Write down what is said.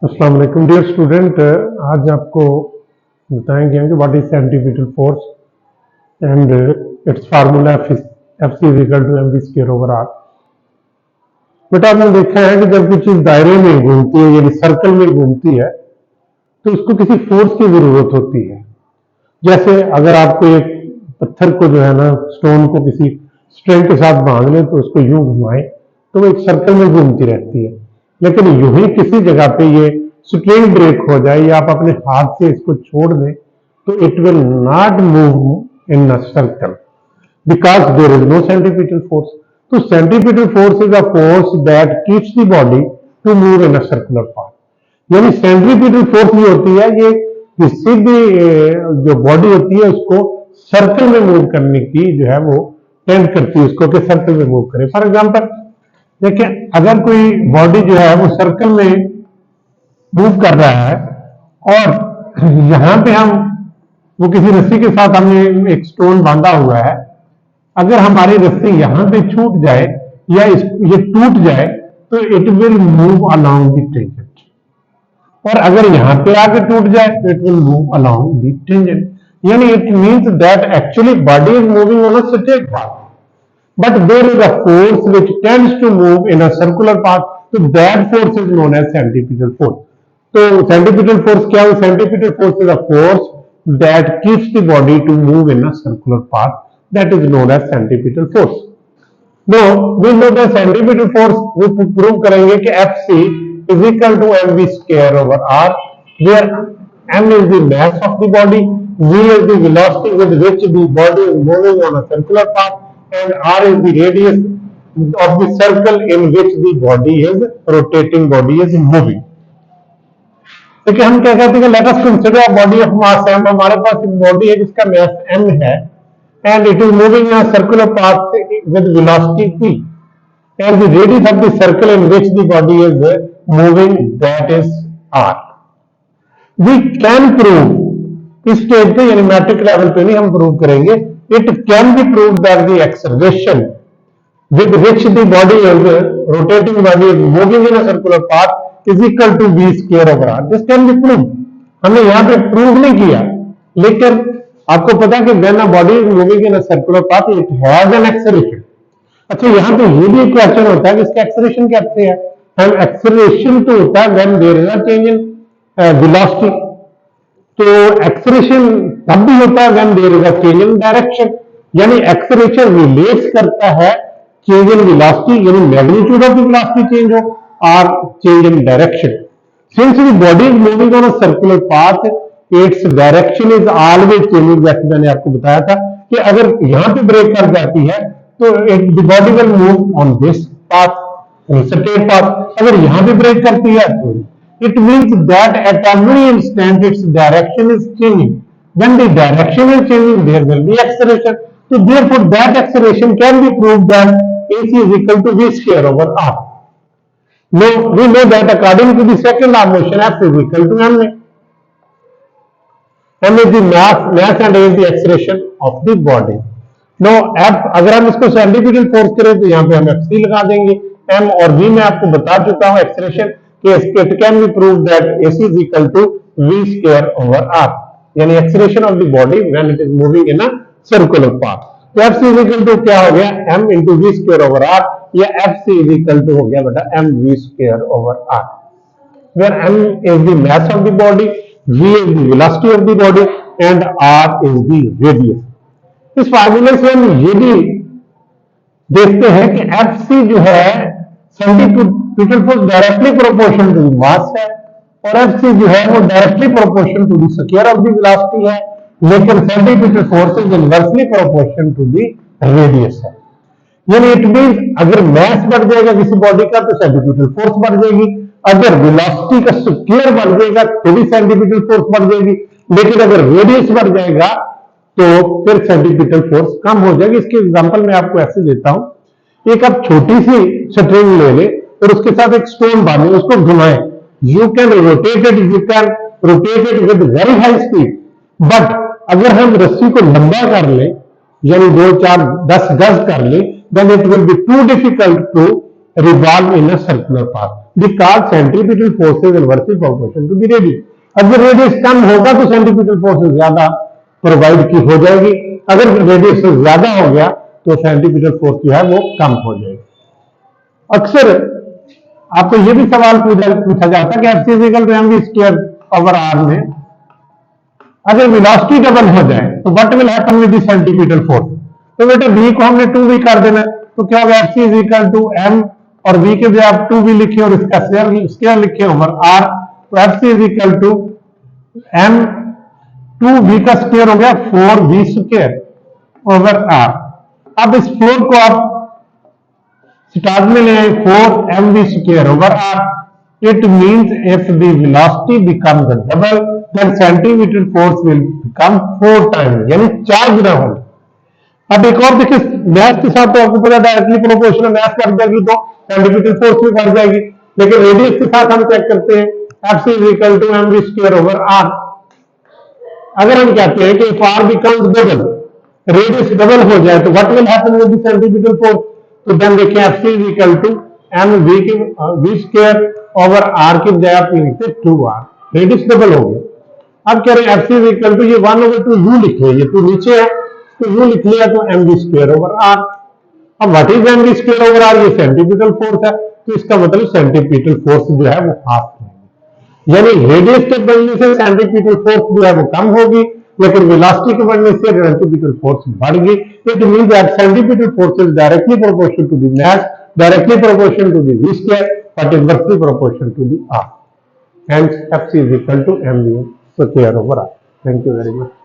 अस्सलाम वालेकुम dear student, आज आपको बताएंगे कि what is centimeter force and its formula F C is equal to M we square over R. बेटा आपने देखा है कि जब कोई चीज दायरे में घूमती है यानी सर्कल में घूमती है तो उसको किसी फोर्स की जरूरत होती है। जैसे अगर आपको एक पत्थर को जो है ना, स्टोन को किसी स्ट्रिंग के साथ बांध ले तो उसको यूं घुमाए तो वो एक सर्कल में घूमती रहती है। लेकिन यूं ही किसी जगह पे ये स्ट्रिंग ब्रेक हो जाए या आप अपने हाथ से इसको छोड़ दें तो it will not move in a circle because there is no centripetal force. तो centripetal force is a force that keeps the body to move in a circular path. यानी सेंट्रीपिटल फोर्स ये होती है ये सीधी जो बॉडी होती है उसको सर्कल में मूव करने की जो है वो टेंड करती है उसको कि सर्कल में मूव करे। फॉर एग्जांपल देखिए, अगर कोई बॉडी जो है वो सर्कल में मूव कर रहा है और यहां पे हम वो किसी रस्सी के साथ हमने एक स्टोन बांधा हुआ है, अगर हमारी रस्सी यहां पे छूट जाए या ये टूट जाए तो it will move along the tangent, और अगर यहां पे आके टूट जाए तो it will move along the tangent. यानी it means that actually body is moving on a straight path but there is a force which tends to move in a circular path, so that force is known as centripetal force. तो centripetal force क्या है? Centripetal force is a force that keeps the body to move in a circular path, that is known as centripetal force. Now we know the centripetal force, we prove करेंगे कि Fc is equal to mv square over r, where m is the mass of the body, v is the velocity with which the body is moving on a circular path, and r is the radius of the circle in which the body is rotating, body is moving. देखिए हम क्या कहते हैं कि let us consider a body of mass m। हमारे पास एक body है जिसका मास m है and it is moving in a circular path with velocity v, and the radius of the circle in which the body is moving, that is r. We can prove, इस stage पे यानी matric level पे नहीं हम prove करेंगे, it can be proved that the acceleration with which the body is rotating, body is moving in a circular path is equal to v square over r. This can be proved. हमने यहाँ पे prove नहीं किया, लेकिन आपको पता है कि when a body is moving in a circular path it has an acceleration. अच्छा, यहाँ पे ये भी एक क्वेश्चन होता है कि इसका एक्सेलरेशन कैसे है? हम एक्सेलरेशन तो होता है when there is a change in velocity, तो एक्सेलरेशन तब भी होता है when there is a change in direction. यानी एक्सेलरेशन रिलेट्स करता है चेंज इन वेलोसिटी, यानी magnitude of the velocity change हो और change in direction. Since the body is moving on a circular path, its direction is always changing. जैसे मैंने आपको बताया था कि अगर यहां पे ब्रेक कर जाती है तो the body will move on this path, straight path. अगर यहां पे ब्रेक करती है तो it means that at every instant its direction is changing. When the direction is changing, there will be acceleration. So therefore that acceleration can be proved that AC is equal to v square over r. Now we know that according to the second law of motion, F is equal to ma. M is the mass and A is the acceleration of the body. Now F, अगर हम इसको centimetre force करें तो यहाँ पे हम FC लगा देंगे। M और V मैं आपको बता चुका हूँ acceleration, it can be proved that AC is equal to v square over r, यानी acceleration of the body when it is moving in a circular path। तो FC is equal to क्या हो गया? m into v square over r, या FC is equal to हो गया बेटा mv square over r, where m is the mass of the body, v is the velocity of the body and r is the radius। इस फार्मूले से हम ये भी देखते हैं कि FC जो है centimeter force directly proportional to the mass है, और Fc जो है वो directly proportional to the square of the velocity है, लेकिन centimeter force is inversely proportional to the radius है। यानी इट मींस अगर मास बढ़ जाएगा किसी बॉडी का तो सेंटीमीटर फोर्स बढ़ जाएगी, अगर वेलोसिटी का स्क्वायर बढ़ जाएगा तो भी सेंटीमीटर फोर्स बढ़ जाएगी, लेकिन अगर रेडियस बढ़ जाएगा तो फिर सेंटीमीटर फोर्स कम हो जाएगी। इसके एग्जांपल मैं आपको ऐसे देता हूं, एक आप छोटी सी स्ट्रिंग ले ले और उसके साथ एक स्टोन बांधे, उसको घुमाएं, you can rotate it with very high speed, but अगर हम रस्सी को लंबा कर ले यानी 2, 4, 10 गज कर ले, then it will be too difficult to revolve in a circular path. because centripetal force is inversely proportional to the radius. अगर रेडियस कम होगा तो सेंट्रीपिटल फोर्स ज्यादा प्रोवाइड की हो जाएगी, अगर रेडियस ज्यादा हो गया तो सेंट्रीपिटल फोर्स जो है वो कम हो जाएगी। अक्सर आपको ये भी सवाल पूछा जाता है कि F C equal to M we square over R में अगर वेलोसिटी डबल हो जाए तो what will happen with the centripetal force. तो बेटा v को हमने 2v कर देना, तो क्या होगा F C is equal to M और v के बजाय आप 2v लिखे और इसका स्क्वायर लिखे ओवर r, तो F C is equal to M 2v का स्क्वायर हो गया 4v स्क्वायर ओवर r। अब इस 4 को आप स्टार्ट में ले आए 4mv square over r। It means if the velocity becomes double, then centimeter force will become 4 times, यानी 4 गुना होगा। अब एक और देखिए, मैथ के साथ तो आपको पता डायरेक्टली प्रोपोर्शनल मैथ कर देगी तो सेंटीमीटर फोर्स भी बढ़ जाएगी, लेकिन रेडियस के साथ हम चेक करते हैं F C is equal to M we square over R. अगर हम कहते हैं कि if R becomes double, radius double हो जाए तो what will happen with the centimeter force. तो देन देखिए F C is equal to M V की वी स्क्वायर ओवर आर की बजाय आप लिखते 2r, रेडियस डबल हो गया। अब कह रहे हैं F C is equal to ये 1/2 यू लिख रहे हैं, ये 2 नीचे है तो यू लिख लिया तो m we square over r. अब what is m we square over r, ये सेंटीपिटल फोर्स है, तो इसका मतलब सेंटीपिटल फोर्स जो है वो हाफ है, यानी रेडियस के बढ़ने से सेंटीपिटल फोर्स जो है वो कम होगी, लेकिन वेलोसिटी के बढ़ने से सेंटीपिटल फोर्स बढ़ गई। It means that centripetal force is directly proportional to the mass, directly proportional to the v square, but inversely proportional to the r. Hence, Fc is equal to mv square over r. Thank you very much.